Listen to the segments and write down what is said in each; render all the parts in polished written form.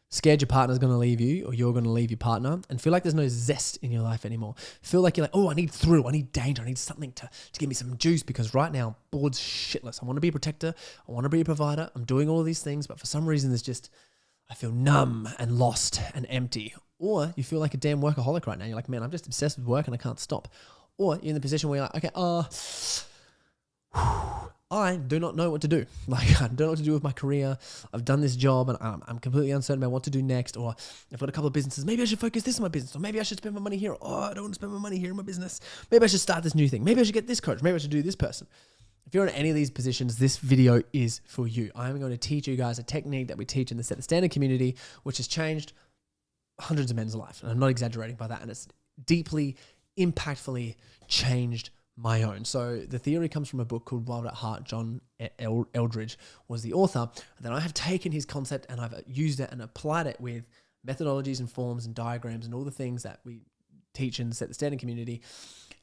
scared your partner's going to leave you or you're going to leave your partner, and feel like there's no zest in your life anymore. Feel like you're like, oh, I need thrill, I need danger, I need something to give me some juice, because right now I'm bored shitless. I want to be a protector, I want to be a provider, I'm doing all of these things, but for some reason I feel numb and lost and empty. Or you feel like a damn workaholic right now. You're like, man, I'm just obsessed with work and I can't stop. Or you're in the position where you're like, okay, I do not know what to do. Like, I don't know what to do with my career. I've done this job and I'm completely uncertain about what to do next. Or I've got a couple of businesses. Maybe I should focus this on my business. Or maybe I should spend my money here. Oh, I don't want to spend my money here in my business. Maybe I should start this new thing. Maybe I should get this coach. Maybe I should do this person. If you're in any of these positions, this video is for you. I'm going to teach you guys a technique that we teach in the Set the Standard community, which has changed hundreds of men's life. And I'm not exaggerating by that. And it's deeply, impactfully changed my own. So the theory comes from a book called Wild at Heart. John Eldridge was the author. And then I have taken his concept and I've used it and applied it with methodologies and forms and diagrams and all the things that we teach in the Set the Standard community.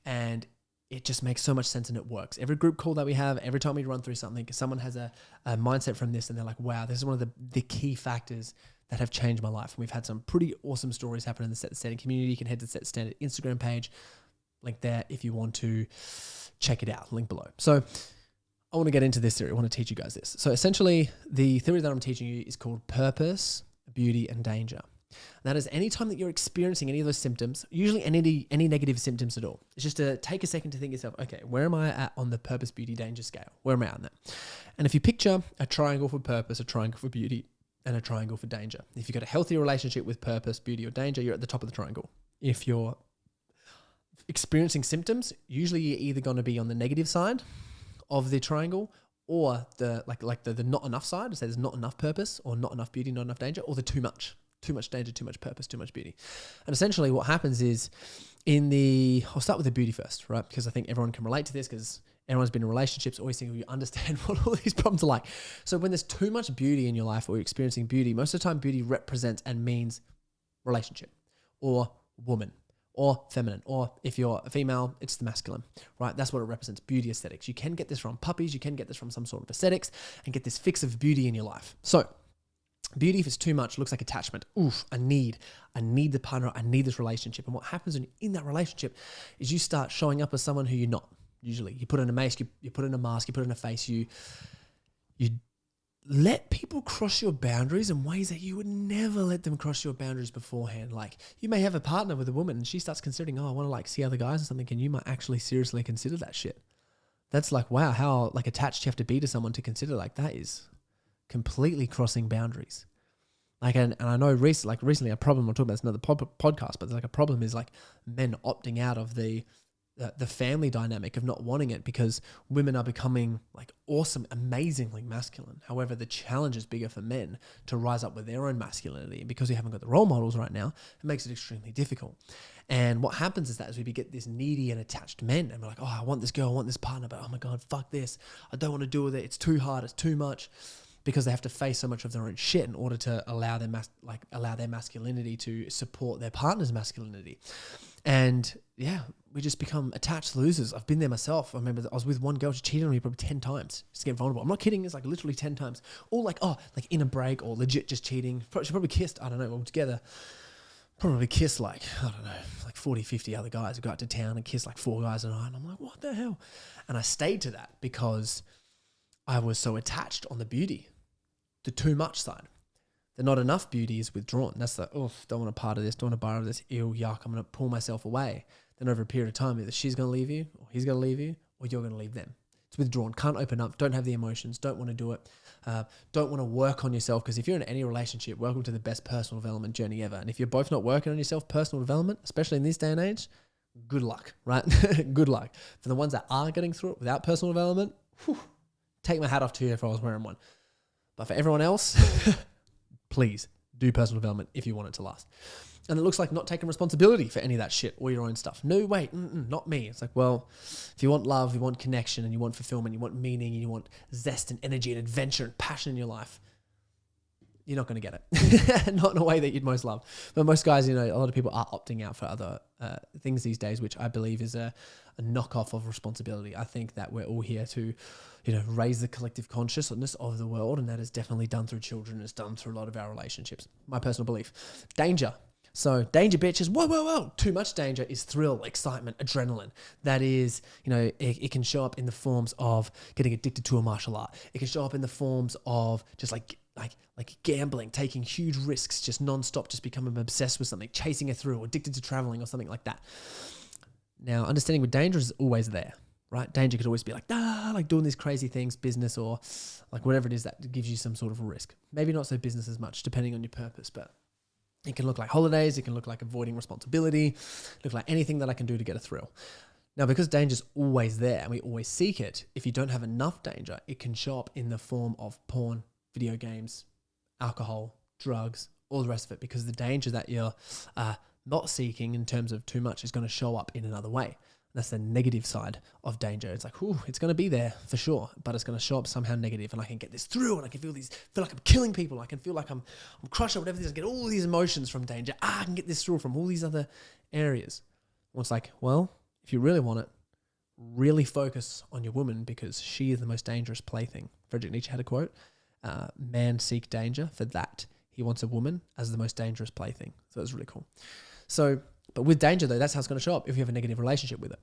And it just makes so much sense and it works. Every group call that we have, every time we run through something, someone has a mindset from this and they're like, wow, this is one of the key factors that have changed my life. And we've had some pretty awesome stories happen in the Set the Standard community. You can head to the Set the Standard Instagram page, link there if you want to check it out, link below. So I want to get into this theory. I want to teach you guys this. So essentially the theory that I'm teaching you is called purpose, beauty, and danger. That is, anytime that you're experiencing any of those symptoms, usually any negative symptoms at all, it's just to take a second to think yourself, okay, where am I at on the purpose, beauty, danger scale? Where am I on that? And if you picture a triangle for purpose, a triangle for beauty, and a triangle for danger. If you've got a healthy relationship with purpose, beauty, or danger, you're at the top of the triangle. If you're experiencing symptoms, usually you're either going to be on the negative side of the triangle or the not enough side, so there's not enough purpose or not enough beauty, not enough danger, or the too much danger, too much purpose, too much beauty. And essentially what happens is I'll start with the beauty first, right? Because I think everyone can relate to this because everyone's been in relationships, always think you understand what all these problems are like. So when there's too much beauty in your life or you're experiencing beauty, most of the time beauty represents and means relationship or woman or feminine, or if you're a female, it's the masculine, right? That's what it represents, beauty aesthetics. You can get this from puppies, you can get this from some sort of aesthetics and get this fix of beauty in your life. So beauty, if it's too much, looks like attachment. Oof, I need the partner, I need this relationship. And what happens when you're in that relationship is you start showing up as someone who you're not. Usually you put in a mask, you put in a mask, you put in a face, you let people cross your boundaries in ways that you would never let them cross your boundaries beforehand. Like you may have a partner with a woman and she starts considering, oh, I want to like see other guys or something. And you might actually seriously consider that shit. That's like, wow, how like attached you have to be to someone to consider like that is completely crossing boundaries. Like, and I know recently a problem, I'll talk about this in another podcast, but like a problem is like men opting out of the family dynamic of not wanting it because women are becoming like awesome, amazingly masculine. However, the challenge is bigger for men to rise up with their own masculinity. And because we haven't got the role models right now, it makes it extremely difficult. And what happens is that as we get this needy and attached men and we're like, oh, I want this girl, I want this partner, but oh my God, fuck this. I don't want to deal with it. It's too hard. It's too much. Because they have to face so much of their own shit in order to allow their masculinity to support their partner's masculinity. And yeah, we just become attached losers. I've been there myself. I remember that I was with one girl, she cheated on me probably 10 times just to get vulnerable. I'm not kidding. It's like literally 10 times. Or like in a break or legit just cheating. She probably kissed, I don't know, all together. Probably kissed like 40, 50 other guys who go out to town and kiss like 4 guys a night. And I'm like, what the hell? And I stayed to that because I was so attached on the beauty. The too much side. The not enough beauty is withdrawn. That's the, don't want a part of this, don't want a bar of this, ew, yuck, I'm going to pull myself away. Then over a period of time, either she's going to leave you, or he's going to leave you, or you're going to leave them. It's withdrawn, can't open up, don't have the emotions, don't want to do it, don't want to work on yourself, because if you're in any relationship, welcome to the best personal development journey ever. And if you're both not working on yourself, personal development, especially in this day and age, good luck, right? Good luck. For the ones that are getting through it without personal development, take my hat off to you if I was wearing one. But for everyone else, please do personal development if you want it to last. And it looks like not taking responsibility for any of that shit or your own stuff. No, wait, not me. It's like, well, if you want love, you want connection, and you want fulfillment, you want meaning, and you want zest and energy and adventure and passion in your life, you're not going to get it. Not in a way that you'd most love. But most guys, a lot of people are opting out for other things these days, which I believe is a knockoff of responsibility. I think that we're all here to, raise the collective consciousness of the world, and that is definitely done through children. It's done through a lot of our relationships. My personal belief. Danger. So danger, bitches. Whoa. Too much danger is thrill, excitement, adrenaline. That is, it can show up in the forms of getting addicted to a martial art. It can show up in the forms of just like gambling, taking huge risks, just nonstop, just becoming obsessed with something, chasing it through, addicted to traveling or something like that. Now, understanding with danger is always there, right? Danger could always be like doing these crazy things, business or like whatever it is that gives you some sort of a risk. Maybe not so business as much, depending on your purpose, but it can look like holidays. It can look like avoiding responsibility, look like anything that I can do to get a thrill. Now, because danger's always there and we always seek it, if you don't have enough danger, it can show up in the form of porn, video games, alcohol, drugs, all the rest of it, because the danger that you're not seeking in terms of too much is going to show up in another way. That's the negative side of danger. It's like, it's going to be there for sure, but it's going to show up somehow negative, and I can get this through, and I can feel like I'm killing people. I can feel like I'm crushing whatever it is. I get all these emotions from danger. I can get this through from all these other areas. Well, it's like, if you really want it, really focus on your woman, because she is the most dangerous plaything. Friedrich Nietzsche had a quote, man seek danger, for that he wants a woman as the most dangerous plaything. So that's really cool. So, but with danger though, that's how it's going to show up if you have a negative relationship with it.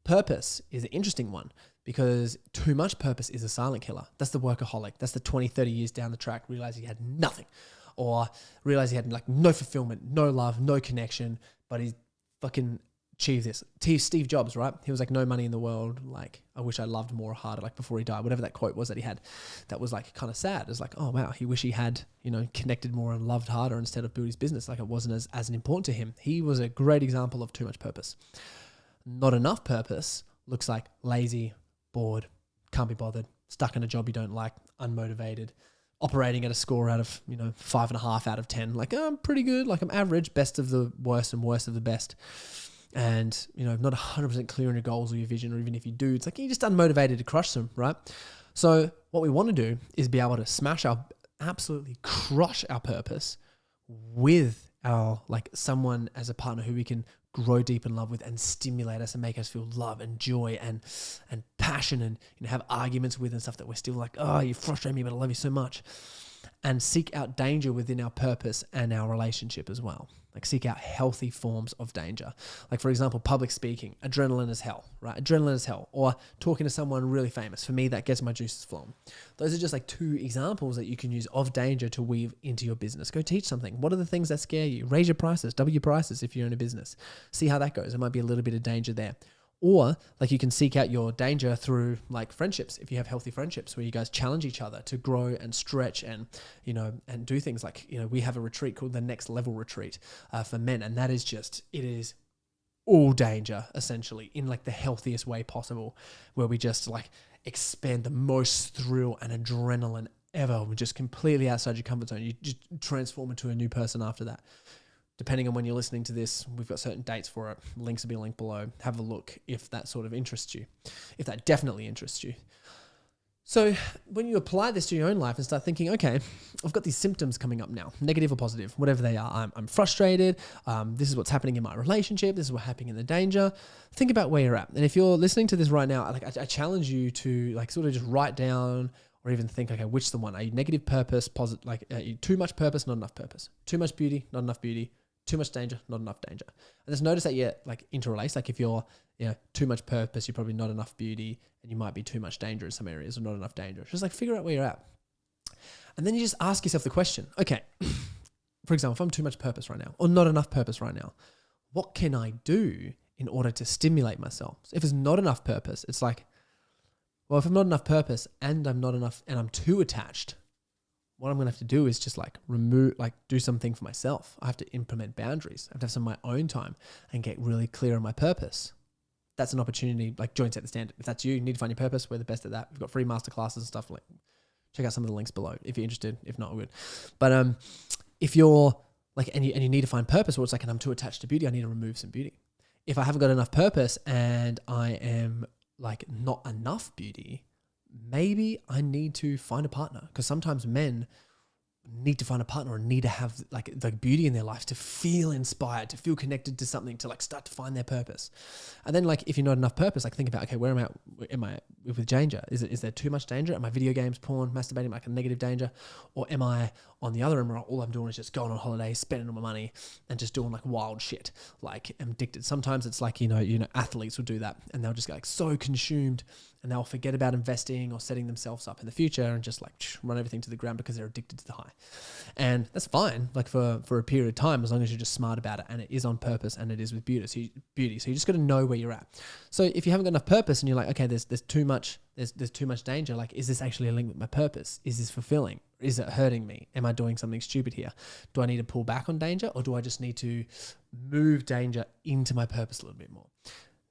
Purpose is an interesting one, because too much purpose is a silent killer. That's the workaholic. That's the 20, 30 years down the track, realize he had nothing, or realize he had like no fulfillment, no love, no connection, but he's fucking achieve this. Steve Jobs, right? He was like, no money in the world. Like, I wish I loved more harder, like before he died, whatever that quote was that he had, that was like kind of sad. It's like, oh wow, he wish he had, connected more and loved harder instead of built his business. Like it wasn't as important to him. He was a great example of too much purpose. Not enough purpose looks like lazy, bored, can't be bothered, stuck in a job you don't like, unmotivated, operating at a score out of, 5.5 out of 10. Like, I'm pretty good. Like I'm average, best of the worst and worst of the best. And, not 100% clear on your goals or your vision, or even if you do, it's like you're just unmotivated to crush them, right? So what we want to do is be able to absolutely crush our purpose with our, like someone as a partner who we can grow deep in love with and stimulate us and make us feel love and joy and passion and have arguments with and stuff that we're still like, oh, you frustrate me, but I love you so much. And seek out danger within our purpose and our relationship as well. Like seek out healthy forms of danger. Like for example, public speaking, adrenaline is hell, right? Adrenaline is hell. Or talking to someone really famous. For me, that gets my juices flowing. Those are just like 2 examples that you can use of danger to weave into your business. Go teach something. What are the things that scare you? Raise your prices, double your prices if you're in a business. See how that goes. There might be a little bit of danger there. Or like you can seek out your danger through like friendships. If you have healthy friendships where you guys challenge each other to grow and stretch and, and do things like, we have a retreat called the Next Level Retreat for men. And that is it is all danger essentially in like the healthiest way possible, where we just like expand the most thrill and adrenaline ever. We're just completely outside your comfort zone. You just transform into a new person after that. Depending on when you're listening to this, we've got certain dates for it. Links will be linked below. Have a look if that sort of interests you, if that definitely interests you. So when you apply this to your own life and start thinking, okay, I've got these symptoms coming up now, negative or positive, whatever they are. I'm frustrated. This is what's happening in my relationship. This is what's happening in the danger. Think about where you're at. And if you're listening to this right now, I challenge you to like sort of just write down or even think, okay, which the one? Are you negative purpose, positive, like are you too much purpose, not enough purpose? Too much beauty, not enough beauty. Too much danger, not enough danger. And just notice that you're like interlaced. Like if you're too much purpose, you're probably not enough beauty, and you might be too much danger in some areas or not enough danger. Just like figure out where you're at. And then you just ask yourself the question, okay, for example, if I'm too much purpose right now or not enough purpose right now, what can I do in order to stimulate myself? So if it's not enough purpose, it's like, well, if I'm not enough purpose and I'm not enough and I'm too attached, what I'm going to have to do is just do something for myself. I have to implement boundaries. I have to have some of my own time and get really clear on my purpose. That's an opportunity, like join Set the Standard. If that's you need to find your purpose. We're the best at that. We've got free masterclasses and stuff. Like, check out some of the links below if you're interested. If not, we're good. But if you're like, and you need to find purpose, or it's like, and I'm too attached to beauty, I need to remove some beauty. If I haven't got enough purpose and I am like not enough beauty, maybe I need to find a partner, because sometimes men need to find a partner or need to have like the beauty in their life to feel inspired, to feel connected to something, to like start to find their purpose. And then like, if you're not enough purpose, like think about, okay, where am I with danger? Is there too much danger? Am I video games, porn, masturbating, like a negative danger? Or am I on the other end where all I'm doing is just going on holidays, spending all my money and just doing like wild shit? Like I'm addicted. Sometimes it's like, you know, athletes will do that and they'll just get like so consumed and they'll forget about investing or setting themselves up in the future and just like run everything to the ground because they're addicted to the high. And that's fine, like for a period of time, as long as you're just smart about it and it is on purpose and it is with beauty. So you just got to know where you're at. So if you haven't got enough purpose and you're like, okay, there's too much danger. Like, is this actually a link with my purpose? Is this fulfilling? Is it hurting me? Am I doing something stupid here? Do I need to pull back on danger, or do I just need to move danger into my purpose a little bit more?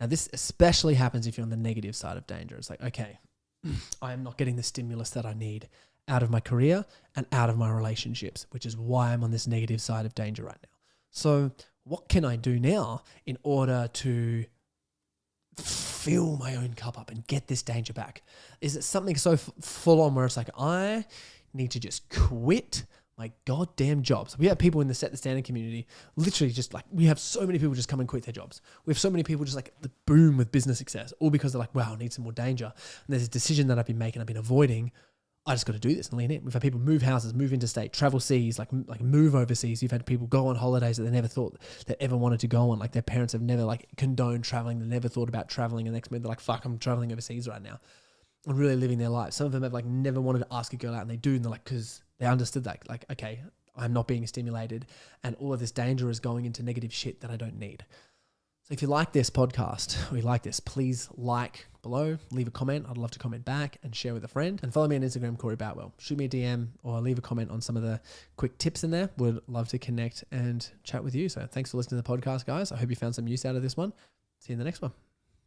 Now, this especially happens if you're on the negative side of danger. It's like, okay, I am not getting the stimulus that I need out of my career and out of my relationships, which is why I'm on this negative side of danger right now. So what can I do now in order to fill my own cup up and get this danger back? Is it something so full on where it's like, I need to just quit my goddamn jobs? We have people in the Set the Standard community, literally just like, we have so many people just come and quit their jobs. We have so many people just like the boom with business success, all because they're like, wow, I need some more danger. And there's a decision that I've been making, I've been avoiding. I just got to do this and lean in. We've had people move houses, move interstate, travel seas, like move overseas. You've had people go on holidays that they never thought they ever wanted to go on. Like their parents have never like condoned traveling. They never thought about traveling. And next minute they're like, fuck, I'm traveling overseas right now. And really living their life. Some of them have like never wanted to ask a girl out and they do. And they're like, because they understood that, like, okay, I'm not being stimulated and all of this danger is going into negative shit that I don't need. So if you like this podcast or you like this, please like below, leave a comment. I'd love to comment back and share with a friend. And follow me on Instagram, Corey Boutwell. Shoot me a DM or leave a comment on some of the quick tips in there. Would love to connect and chat with you. So thanks for listening to the podcast, guys. I hope you found some use out of this one. See you in the next one.